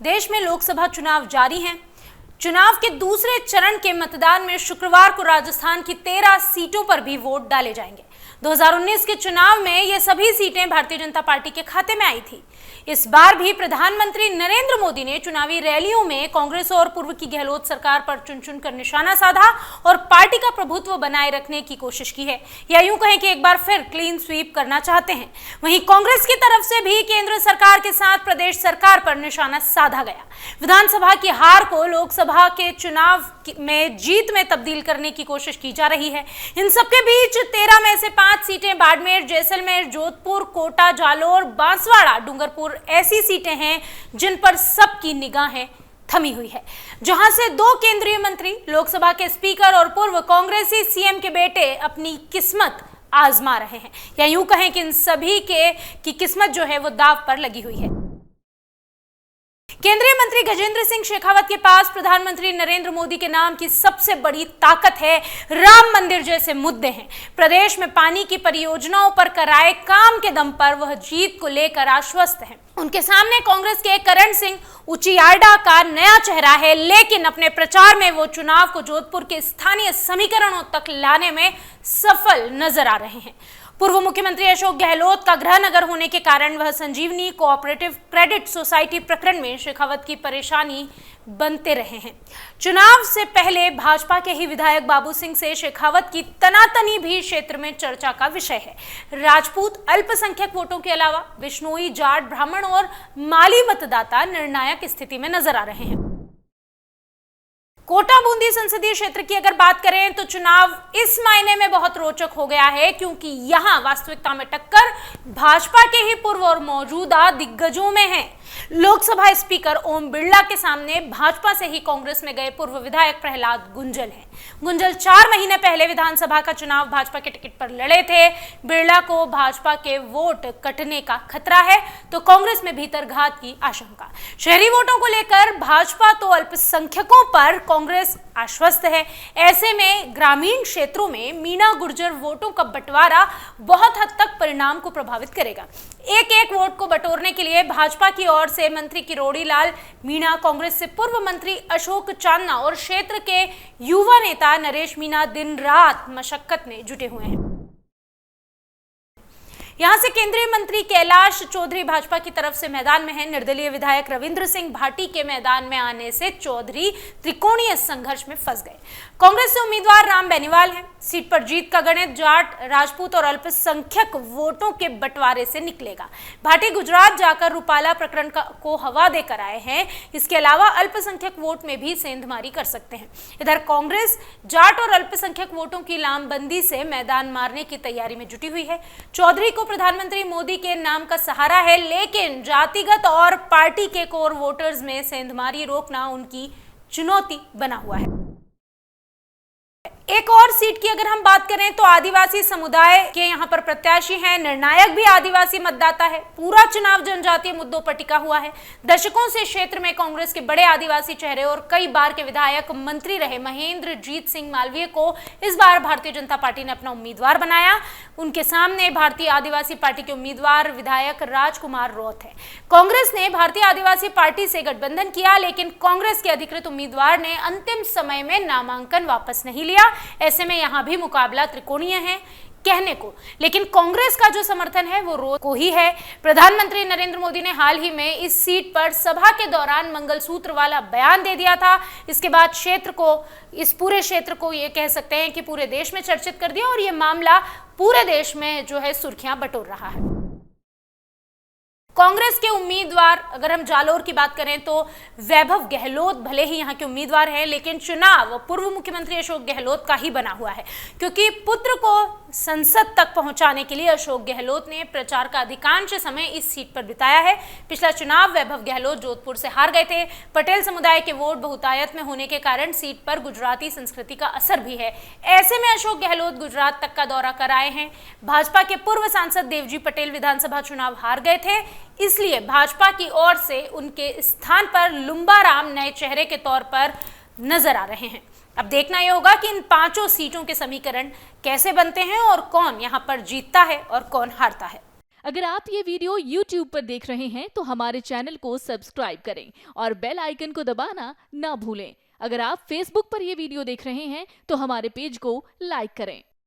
देश में लोकसभा चुनाव जारी हैं। चुनाव के दूसरे चरण के मतदान में शुक्रवार को राजस्थान की 13 सीटों पर भी वोट डाले जाएंगे। 2019 के चुनाव में ये सभी सीटें भारतीय जनता पार्टी के खाते में आई थी। इस बार भी प्रधानमंत्री नरेंद्र मोदी ने चुनावी रैलियों में कांग्रेस और पूर्व की गहलोत सरकार पर चुन चुन कर निशाना साधा और पार्टी का प्रभुत्व बनाए रखने की कोशिश की है, या यूं कहें कि एक बार फिर क्लीन स्वीप करना चाहते हैं। वहीं कांग्रेस की तरफ से भी केंद्र सरकार के साथ प्रदेश सरकार पर निशाना साधा गया। विधानसभा की हार को लोकसभा के चुनाव में जीत में तब्दील करने की कोशिश की जा रही है। इन सबके बीच 13 में से 5 सीटें बाड़मेर, जैसलमेर, जोधपुर, कोटा, जालोर, बांसवाड़ा, डूंगरपुर ऐसी सीटें हैं जिन पर सबकी निगाहें थमी हुई है, जहां से 2 केंद्रीय मंत्री, लोकसभा के स्पीकर और पूर्व कांग्रेसी सीएम के बेटे अपनी किस्मत आजमा रहे हैं, या यूं कहें कि इन सभी की किस्मत जो है वो दांव पर लगी हुई है। केंद्रीय मंत्री गजेंद्र सिंह शेखावत के पास प्रधानमंत्री नरेंद्र मोदी के नाम की सबसे बड़ी ताकत है, राम मंदिर जैसे मुद्दे हैं। प्रदेश में पानी की परियोजनाओं पर कराए काम के दम पर वह जीत को लेकर आश्वस्त हैं। उनके सामने कांग्रेस के करण सिंह उचियार्डा का नया चेहरा है, लेकिन अपने प्रचार में वो चुनाव को जोधपुर के स्थानीय समीकरणों तक लाने में सफल नजर आ रहे हैं। पूर्व मुख्यमंत्री अशोक गहलोत का गृहनगर होने के कारण वह संजीवनी कोऑपरेटिव क्रेडिट सोसाइटी प्रकरण में शेखावत की परेशानी बनते रहे हैं। चुनाव से पहले भाजपा के ही विधायक बाबू सिंह से शेखावत की तनातनी भी क्षेत्र में चर्चा का विषय है। राजपूत अल्पसंख्यक वोटों के अलावा बिश्नोई, जाट, ब्राह्मण और माली मतदाता निर्णायक स्थिति में नजर आ रहे हैं। कोटा बूंदी संसदीय क्षेत्र की अगर बात करें तो चुनाव इस मायने में बहुत रोचक हो गया है, क्योंकि यहां वास्तविकता में टक्कर भाजपा के ही पूर्व और मौजूदा दिग्गजों में है। लोकसभा स्पीकर ओम बिरला के सामने भाजपा से ही कांग्रेस में गए पूर्व विधायक प्रहलाद गुंजल हैं। गुंजल 4 महीने पहले विधानसभा का चुनाव भाजपा के टिकट पर लड़े थे। बिरला को भाजपा के वोट कटने का खतरा है तो कांग्रेस में भीतरघात की आशंका। शहरी वोटों को लेकर भाजपा तो अल्पसंख्यकों पर कांग्रेस आश्वस्त है। ऐसे में ग्रामीण क्षेत्रों में मीणा गुर्जर वोटों का बंटवारा बहुत हद तक परिणाम को प्रभावित करेगा। एक वोट को बटोरने के लिए भाजपा की ओर से मंत्री किरोड़ी लाल मीणा, कांग्रेस से पूर्व मंत्री अशोक चांदना और क्षेत्र के युवा नेता नरेश मीणा दिन रात मशक्कत में जुटे हुए हैं। यहां से केंद्रीय मंत्री कैलाश चौधरी भाजपा की तरफ से मैदान में हैं। निर्दलीय विधायक रविंद्र सिंह भाटी के मैदान में आने से चौधरी त्रिकोणीय संघर्ष में फंस गए। कांग्रेस से उम्मीदवार राम बेनीवाल हैं। सीट पर जीत का गणित जाट, राजपूत और अल्पसंख्यक वोटों के बंटवारे से निकलेगा। भाटी गुजरात जाकर रूपाला प्रकरण को हवा देकर आए हैं। इसके अलावा अल्पसंख्यक वोट में भी सेंधमारी कर सकते हैं। इधर कांग्रेस जाट और अल्पसंख्यक वोटों की लामबंदी से मैदान मारने की तैयारी में जुटी हुई है। चौधरी को प्रधानमंत्री मोदी के नाम का सहारा है, लेकिन जातिगत और पार्टी के कोर वोटर्स में सेंधमारी रोकना उनकी चुनौती बना हुआ है। एक और सीट की अगर हम बात करें तो आदिवासी समुदाय के यहाँ पर प्रत्याशी हैं। निर्णायक भी आदिवासी मतदाता है। पूरा चुनाव जनजातीय मुद्दों पर टिका हुआ है। दशकों से क्षेत्र में कांग्रेस के बड़े आदिवासी चेहरे और कई बार के विधायक मंत्री रहे महेंद्रजीत सिंह मालवीय को इस बार भारतीय जनता पार्टी ने अपना उम्मीदवार बनाया। उनके सामने भारतीय आदिवासी पार्टी के उम्मीदवार विधायक राजकुमार रौत है। कांग्रेस ने भारतीय आदिवासी पार्टी से गठबंधन किया, लेकिन कांग्रेस के अधिकृत उम्मीदवार ने अंतिम समय में नामांकन वापस नहीं लिया। ऐसे में यहां भी मुकाबला त्रिकोणीय है कहने को, लेकिन कांग्रेस का जो समर्थन है वो रोज को ही है। प्रधानमंत्री नरेंद्र मोदी ने हाल ही में इस सीट पर सभा के दौरान मंगलसूत्र वाला बयान दे दिया था। इसके बाद इस पूरे क्षेत्र को ये कह सकते हैं कि पूरे देश में चर्चित कर दिया और ये मामला पूरे देश में जो है सुर्खियां बटोर रहा है। कांग्रेस के उम्मीदवार अगर हम जालोर की बात करें तो वैभव गहलोत भले ही यहां के उम्मीदवार हैं, लेकिन चुनाव पूर्व मुख्यमंत्री अशोक गहलोत का ही बना हुआ है, क्योंकि पुत्र को संसद तक पहुंचाने के लिए अशोक गहलोत ने प्रचार का अधिकांश समय इस सीट पर बिताया है। पिछला चुनाव वैभव गहलोत जोधपुर से हार गए थे। पटेल समुदाय के वोट बहुतायत में होने के कारण सीट पर गुजराती संस्कृति का असर भी है। ऐसे में अशोक गहलोत गुजरात तक का दौरा कर आए हैं। भाजपा के पूर्व सांसद देवजी पटेल विधानसभा चुनाव हार गए थे, इसलिए भाजपा की ओर से उनके स्थान पर लुम्बाराम नए चेहरे के तौर पर नजर आ रहे हैं। अब देखना यह होगा कि इन 5 सीटों के समीकरण कैसे बनते हैं और कौन यहां पर जीतता है और कौन हारता है। अगर आप ये वीडियो YouTube पर देख रहे हैं तो हमारे चैनल को सब्सक्राइब करें और बेल आइकन को दबाना ना भूलें। अगर आप Facebook पर ये वीडियो देख रहे हैं तो हमारे पेज को लाइक करें।